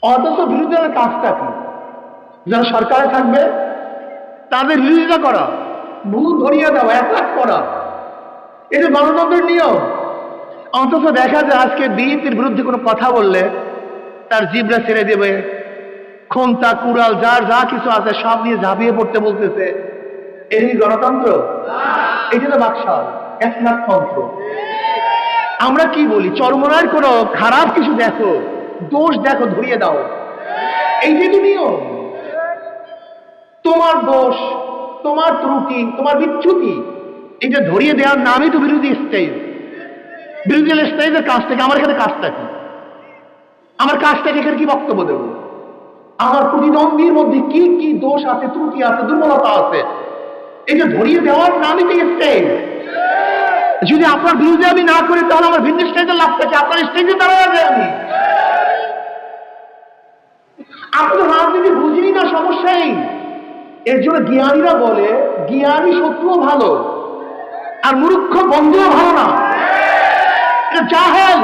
অথচ বিরোধীদের কাজটা কি? যারা সরকারে থাকবে তাদের বিরোধিতা করা, ভুল ধরিয়ে দেওয়া, অ্যাটাক করা, এটা গণতন্ত্রের নিয়ম। অথচ দেখা যায় আজকে বিএনপির বিরুদ্ধে কোনো কথা বললে তার জিবরা ছেড়ে দেবে, খন্তা কুড়াল যার যা কিছু আছে সব নিয়ে ঝাঁপিয়ে পড়তে বলতেছে। এই গণতন্ত্র? এই জন্য বাকশাল একনাথতন্ত্র। আমরা কি বলি, চরমনার কোনো খারাপ কিছু দেখো, দোষ দেখো, ধরিয়ে দাও, এই যে নিয়ম। তোমার দোষ, তোমার ত্রুটি, তোমার বিচ্যুতি, এটা ধরিয়ে দেওয়ার নামই তো বিরোধী স্টেজ। বিরোধী স্টেজের কাছ থেকে আমার এখানে কাজটা কি? আমার কাজটাকে এখানে কি বক্তব্য দেব? আমার প্রতিদ্বন্দ্বীর মধ্যে কি কি দোষ আছে, ত্রুটি আছে, দুর্বলতা আছে, এটা ধরিয়ে দেওয়ার নামই তো স্টেজ। যদি আপনার বিরুদ্ধে আমি না করি তাহলে আমার ভিন্ন স্টেজের লাভ থাকে, আপনার স্টেজে দাঁড়ায় যায়। আপনি তো রাজনীতি বুঝিনি না, সমস্যাই। এর জন্য জ্ঞানীরা বলে জ্ঞানী শত্রুও ভালো আর মূর্খ বন্ধুও ভালো না। এটা জাহেল,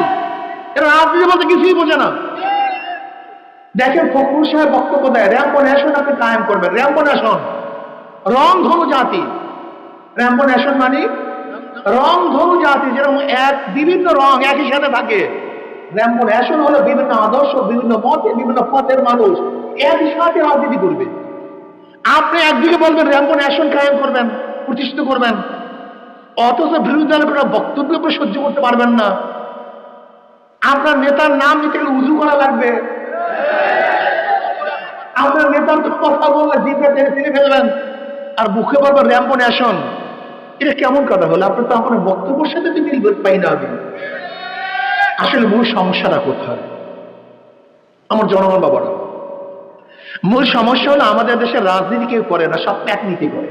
এরা রাজনীতি বলতে কিছুই বোঝে না। দেখেন ফখরুল সাহেব বক্তব্য দেয় র্যাম্পো ন্যাশন আপনি কায়েম করবেন। র্যাম্পো ন্যাশন রং ধনু জাতি। র্যাম্পো ন্যাশন মানে রং ধনু জাতি, যেরকম এক বিভিন্ন রং একই সাথে থাকে। র্যাম্পো ন্যাশন হলো বিভিন্ন আদর্শ, বিভিন্ন মতে, বিভিন্ন পথের মানুষ একই সাথে রাজনীতি করবে। আপনি একদিকে বলবেন র্যাম্পো ন্যাশন কায়েম করবেন, প্রতিষ্ঠিত করবেন, অথচ বিরোধী দলের কোনো বক্তব্য আপনি সহ্য করতে পারবেন না। আপনার নেতার নাম নিতে গেলে উজু করা লাগবে। আপনার নেতার কথা বললে জিভে টেনে ফেলবেন আর মুখে বলবেন র্যাম্পো ন্যাশন। এটা কেমন কথা হলো? আপনি তো আপনার বক্তব্যের সাথে তো মিল পাই না। আমি আসলে মূল সমস্যাটা কোথায়? আমার জনগণ বাবারা, মূল সমস্যা হলো আমাদের দেশের রাজনীতি কেউ করে না, সব প্যাক নীতি করে।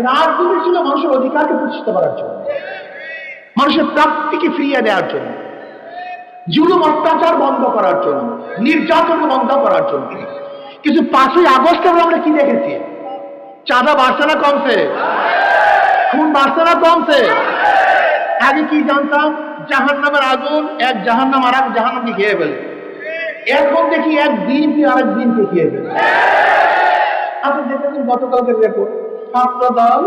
রাজনীতি ছিল মানুষের অধিকারকে প্রতিষ্ঠিত করার জন্য, মানুষের প্রাপ্তিকে ফিরিয়ে দেওয়ার জন্য, জুলুম অত্যাচার বন্ধ করার জন্য, নির্যাতন বন্ধ করার জন্য। কিন্তু 5ই আগস্টে আমরা কি দেখেছি? চাঁদা বাড়ছে না কমছে? খুন বাড়ছে না কমছে? আগে কি জানতাম? জাহান্নামের আগুন এক জাহান্নাম আর এক জাহান্নামকে খেয়ে ফেলে। এখন দেখি এক বিএনপি আরেক দিনকে খেয়ে ফেলে। আপনি দেখেছেন গতকালকের রিপোর্ট, ছাত্র দল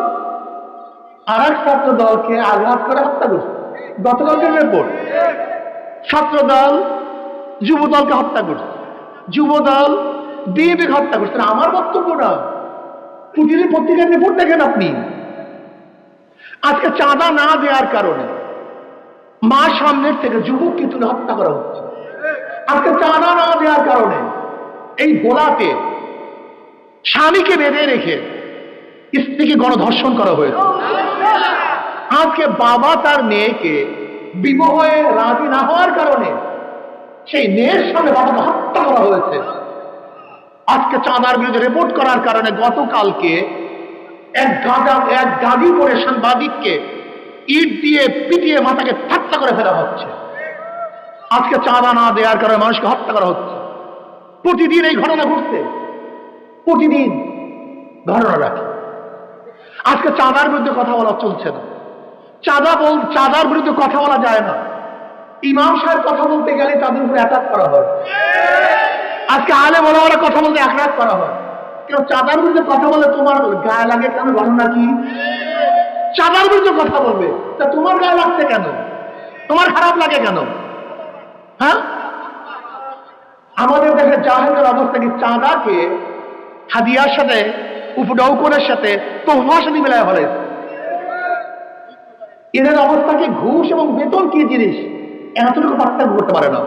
আর এক ছাত্র দলকে আঘাত করে হত্যা করছে। গতকালকের রিপোর্ট, ছাত্র দল যুব দলকে হত্যা করছে, যুব দল বিএনপিকে হত্যা করছে। আমার বক্তব্য না, প্রতিদিন পত্রিকার রিপোর্ট দেখেন আপনি। আজকে চাঁদা না দেওয়ার কারণে মা সামনের থেকে যুবককে তুলে হত্যা করা হচ্ছে। আজকে চাঁদা না দেওয়ার কারণে এই ভোলাতে স্বামীকে বেঁধে রেখে স্ত্রীকে গণধর্ষণ করা হয়েছে। আজকে বাবা তার মেয়েকে বিবাহে রাজি না হওয়ার কারণে সেই মেয়ের সামনে বাবাকে হত্যা করা হয়েছে। আজকে চাঁদার বিরুদ্ধে রিপোর্ট করার কারণে গতকালকে এক গাড়ি করে সাংবাদিককে ইট দিয়ে পিটিয়ে মাথাকে ঠাট্টা করে ফেলা হচ্ছে। আজকে চাঁদা না দেওয়ার কারণে মানুষকে হত্যা করা হচ্ছে। প্রতিদিন এই ঘটনা ঘটছে, প্রতিদিন ঘটনা রাখে। আজকে চাঁদার বিরুদ্ধে কথা বলা চলছে না। চাঁদার বিরুদ্ধে কথা বলা যায় না। ইমাম সাহেব কথা বলতে গেলে তাদের উপরে অ্যাটাক করা হয়। আজকে আলেম ওলামারা কথা বলতে অ্যাটাক করা হয়। কেউ চাঁদার বিরুদ্ধে কথা বলে তোমার গায়ে লাগে কেন? ঘটনা কি? চাঁদার বিরুদ্ধে কথা বলবে, তা তোমার গায়ে লাগছে কেন? তোমার খারাপ লাগে কেন? হ্যাঁ, আমাদের দেশে জাহেলের অবস্থা কি? চাঁদাকে হাদিয়ার সাথে, উপডৌকনের সাথে, তোহফার সাথে মেলায় ফেলে। এদের অবস্থাকে ঘুষ এবং বেতন কি জিনিস এতটুকু পার্থক্য করতে পারে না।